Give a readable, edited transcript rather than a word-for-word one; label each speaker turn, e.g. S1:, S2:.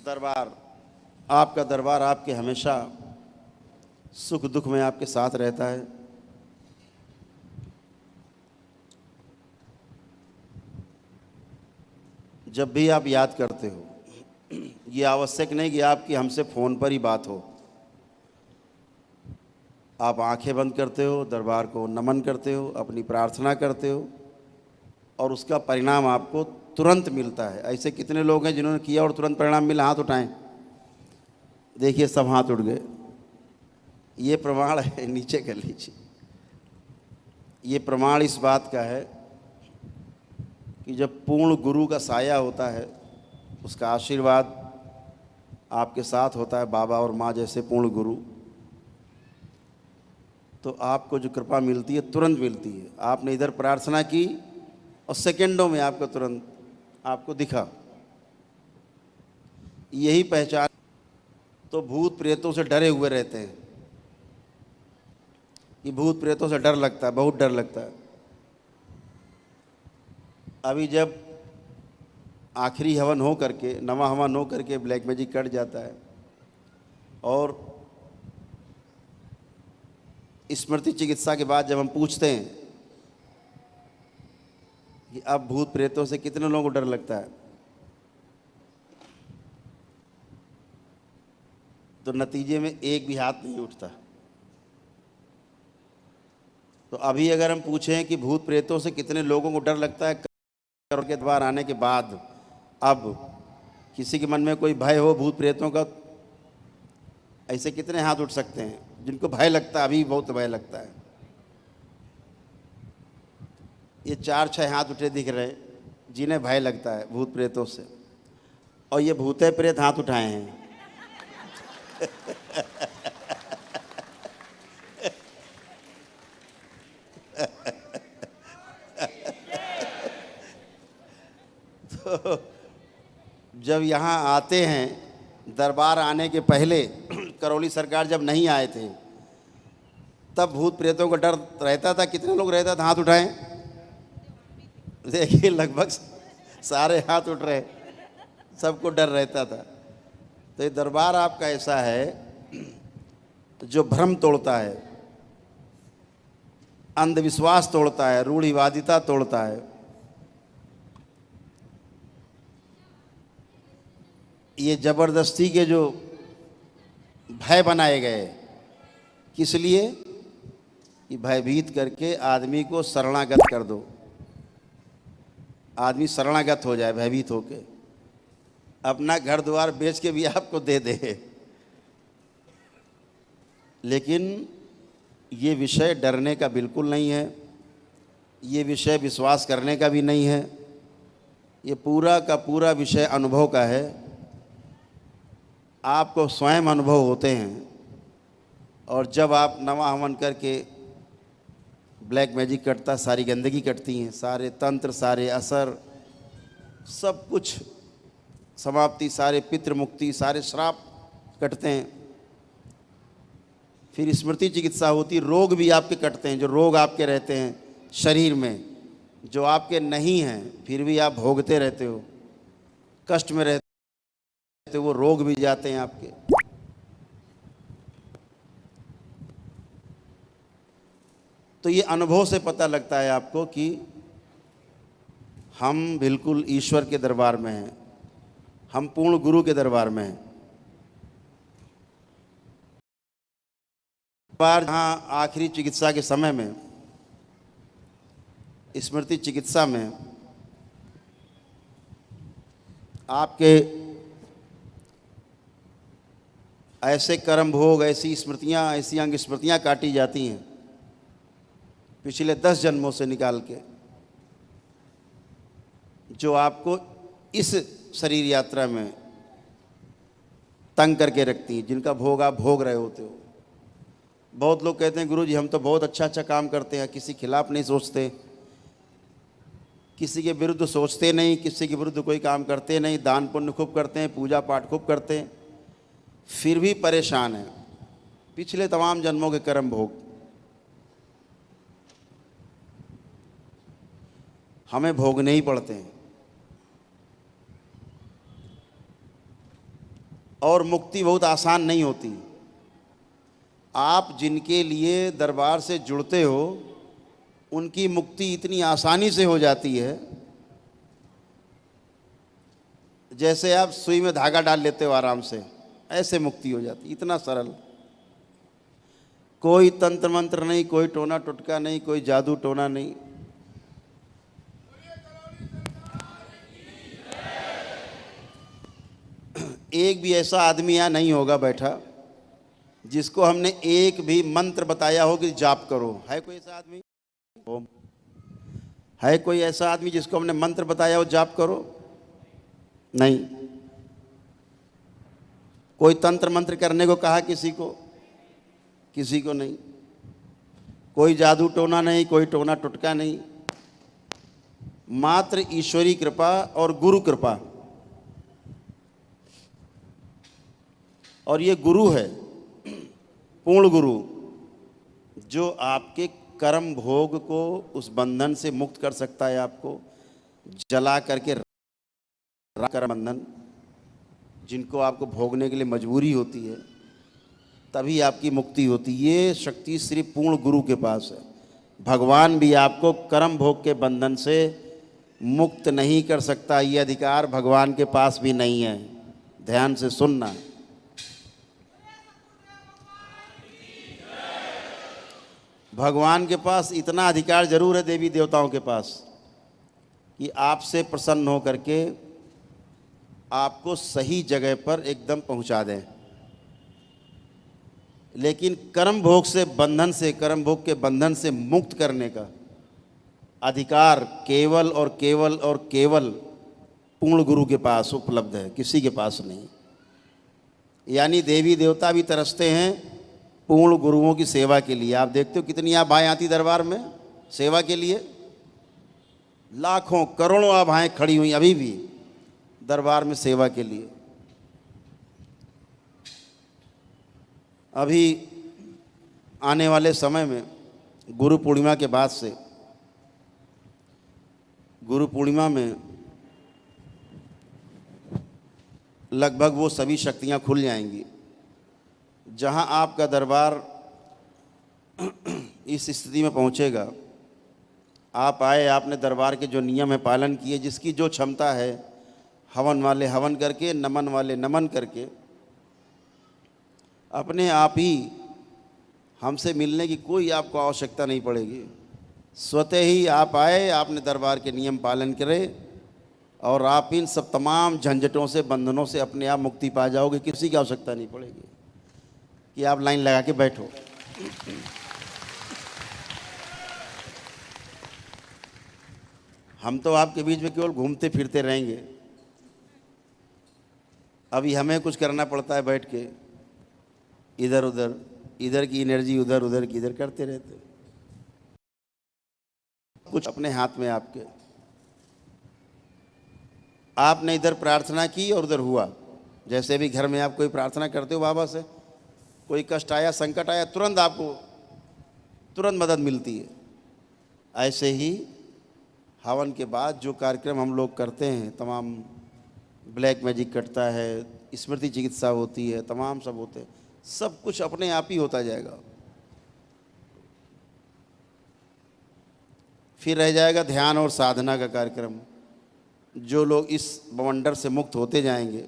S1: दरबार, आपका दरबार आपके हमेशा सुख दुख में आपके साथ रहता है। जब भी आप याद करते हो, ये आवश्यक नहीं कि आपकी हमसे फ़ोन पर ही बात हो। आप आंखें बंद करते हो, दरबार को नमन करते हो, अपनी प्रार्थना करते हो और उसका परिणाम आपको तुरंत मिलता है। ऐसे कितने लोग हैं जिन्होंने किया और तुरंत परिणाम मिला? हाथ उठाएं। देखिए सब हाथ उठ गए। ये प्रमाण है, नीचे कर लीजिए। ये प्रमाण इस बात का है कि जब पूर्ण गुरु का साया होता है, उसका आशीर्वाद आपके साथ होता है, बाबा और माँ जैसे पूर्ण गुरु, तो आपको जो कृपा मिलती है तुरंत मिलती है। आपने इधर प्रार्थना की और सेकंडों में आपको तुरंत आपको दिखा। यही पहचान। तो भूत प्रेतों से डरे हुए रहते हैं कि भूत प्रेतों से डर लगता है, बहुत डर लगता है। अभी जब आखिरी हवन हो करके, नवा हवन हो करके ब्लैक मैजिक कट जाता है और स्मृति चिकित्सा के बाद जब हम पूछते हैं कि अब भूत प्रेतों से कितने लोगों को डर लगता है, तो नतीजे में एक भी हाथ नहीं उठता। तो अभी अगर हम पूछें कि भूत प्रेतों से कितने लोगों को डर लगता है करोड़ के द्वार आने के बाद, अब किसी के मन में कोई भय हो भूत प्रेतों का, ऐसे कितने हाथ उठ सकते हैं जिनको भय लगता है? अभी बहुत भय लगता है। ये 4-6 हाथ उठे दिख रहे जिन्हें भय लगता है भूत प्रेतों से, और ये भूते प्रेत हाथ उठाए हैं। तो जब यहाँ आते हैं, दरबार आने के पहले करौली सरकार जब नहीं आए थे, तब भूत प्रेतों का डर रहता था। कितने लोग रहता था? हाथ उठाएं। देखिए लगभग सारे हाथ उठ रहे, सबको डर रहता था। तो ये दरबार आपका ऐसा है जो भ्रम तोड़ता है, अंधविश्वास तोड़ता है, रूढ़िवादिता तोड़ता है। ये जबरदस्ती के जो भय बनाए गए, किस लिए? कि भयभीत करके आदमी को शरणागत कर दो, आदमी शरणागत हो जाए भयभीत होके, अपना घर द्वार बेच के भी आपको दे दे। लेकिन ये विषय डरने का बिल्कुल नहीं है, ये विषय विश्वास करने का भी नहीं है। ये पूरा का पूरा विषय अनुभव का है। आपको स्वयं अनुभव होते हैं, और जब आप नवा हवन करके ब्लैक मैजिक कटता, सारी गंदगी कटती हैं, सारे तंत्र, सारे असर, सब कुछ समाप्ति, सारे पितृ मुक्ति, सारे श्राप कटते हैं। फिर स्मृति चिकित्सा होती, रोग भी आपके कटते हैं। जो रोग आपके रहते हैं शरीर में, जो आपके नहीं हैं फिर भी आप भोगते रहते हो, कष्ट में रहते हो, वो रोग भी जाते हैं आपके। तो ये अनुभव से पता लगता है आपको कि हम बिल्कुल ईश्वर के दरबार में हैं, हम पूर्ण गुरु के दरबार में हैं। बार जहाँ आखिरी चिकित्सा के समय में, स्मृति चिकित्सा में, आपके ऐसे कर्म भोग, ऐसी स्मृतियाँ, ऐसी अंग स्मृतियाँ काटी जाती हैं पिछले 10 जन्मों से निकाल के, जो आपको इस शरीर यात्रा में तंग करके रखती हैं, जिनका भोग आप भोग रहे होते हो। बहुत लोग कहते हैं गुरु जी हम तो बहुत अच्छा अच्छा काम करते हैं, किसी खिलाफ नहीं सोचते, किसी के विरुद्ध सोचते नहीं, किसी के विरुद्ध कोई काम करते नहीं, दान पुण्य खूब करते हैं, पूजा पाठ खूब करते हैं, फिर भी परेशान हैं पिछले तमाम जन्मों के कर्म भोग। हमें भोगने ही पड़ते हैं। और मुक्ति बहुत आसान नहीं होती। आप जिनके लिए दरबार से जुड़ते हो उनकी मुक्ति इतनी आसानी से हो जाती है जैसे आप सुई में धागा डाल लेते हो आराम से, ऐसे मुक्ति हो जाती, इतना सरल। कोई तंत्र मंत्र नहीं, कोई टोना टुटका नहीं, कोई जादू टोना नहीं। एक भी ऐसा आदमी यहाँ नहीं होगा बैठा जिसको हमने एक भी मंत्र बताया हो कि जाप करो। है कोई ऐसा आदमी? ओम। है कोई ऐसा आदमी जिसको हमने मंत्र बताया हो जाप करो? नहीं। कोई तंत्र मंत्र करने को कहा किसी को? किसी को नहीं। कोई जादू टोना नहीं, कोई टोना टुटका नहीं, मात्र ईश्वरी कृपा और गुरु कृपा। और ये गुरु है, पूर्ण गुरु, जो आपके कर्म भोग को उस बंधन से मुक्त कर सकता है, आपको जला करके कर्म बंधन जिनको आपको भोगने के लिए मजबूरी होती है, तभी आपकी मुक्ति होती है। ये शक्ति सिर्फ पूर्ण गुरु के पास है। भगवान भी आपको कर्म भोग के बंधन से मुक्त नहीं कर सकता, ये अधिकार भगवान के पास भी नहीं है। ध्यान से सुनना। भगवान के पास इतना अधिकार जरूर है देवी देवताओं के पास कि आपसे प्रसन्न हो करके आपको सही जगह पर एकदम पहुंचा दें, लेकिन कर्म भोग से बंधन से, कर्म भोग के बंधन से मुक्त करने का अधिकार केवल और केवल और केवल पूर्ण गुरु के पास उपलब्ध है, किसी के पास नहीं। यानी देवी देवता भी तरसते हैं पूर्ण गुरुओं की सेवा के लिए। आप देखते हो कितनी आभाएं आती दरबार में सेवा के लिए, लाखों करोड़ों आभाएं खड़ी हुई अभी भी दरबार में सेवा के लिए। अभी आने वाले समय में गुरु पूर्णिमा के बाद से, गुरु पूर्णिमा में लगभग वो सभी शक्तियां खुल जाएंगी। जहां आपका दरबार इस स्थिति में पहुंचेगा, आप आए, आपने दरबार के जो नियम है पालन किए, जिसकी जो क्षमता है, हवन वाले हवन करके, नमन वाले नमन करके, अपने आप ही हमसे मिलने की कोई आपको आवश्यकता नहीं पड़ेगी। स्वतः ही आप आए, आपने दरबार के नियम पालन करे और आप इन सब तमाम झंझटों से, बंधनों से अपने आप मुक्ति पा जाओगे। किसी की आवश्यकता नहीं पड़ेगी कि आप लाइन लगा के बैठो। हम तो आपके बीच में केवल घूमते फिरते रहेंगे। अभी हमें कुछ करना पड़ता है, बैठ के इधर उधर, इधर की एनर्जी उधर, उधर की इधर करते रहते। कुछ अपने हाथ में आपके। आपने इधर प्रार्थना की और उधर हुआ। जैसे भी घर में आप कोई प्रार्थना करते हो बाबा से, कोई कष्ट आया, संकट आया, तुरंत आपको तुरंत मदद मिलती है। ऐसे ही हवन के बाद जो कार्यक्रम हम लोग करते हैं, तमाम ब्लैक मैजिक कटता है, स्मृति चिकित्सा होती है, तमाम सब होते हैं, सब कुछ अपने आप ही होता जाएगा। फिर रह जाएगा ध्यान और साधना का कार्यक्रम। जो लोग इस बवंडर से मुक्त होते जाएंगे,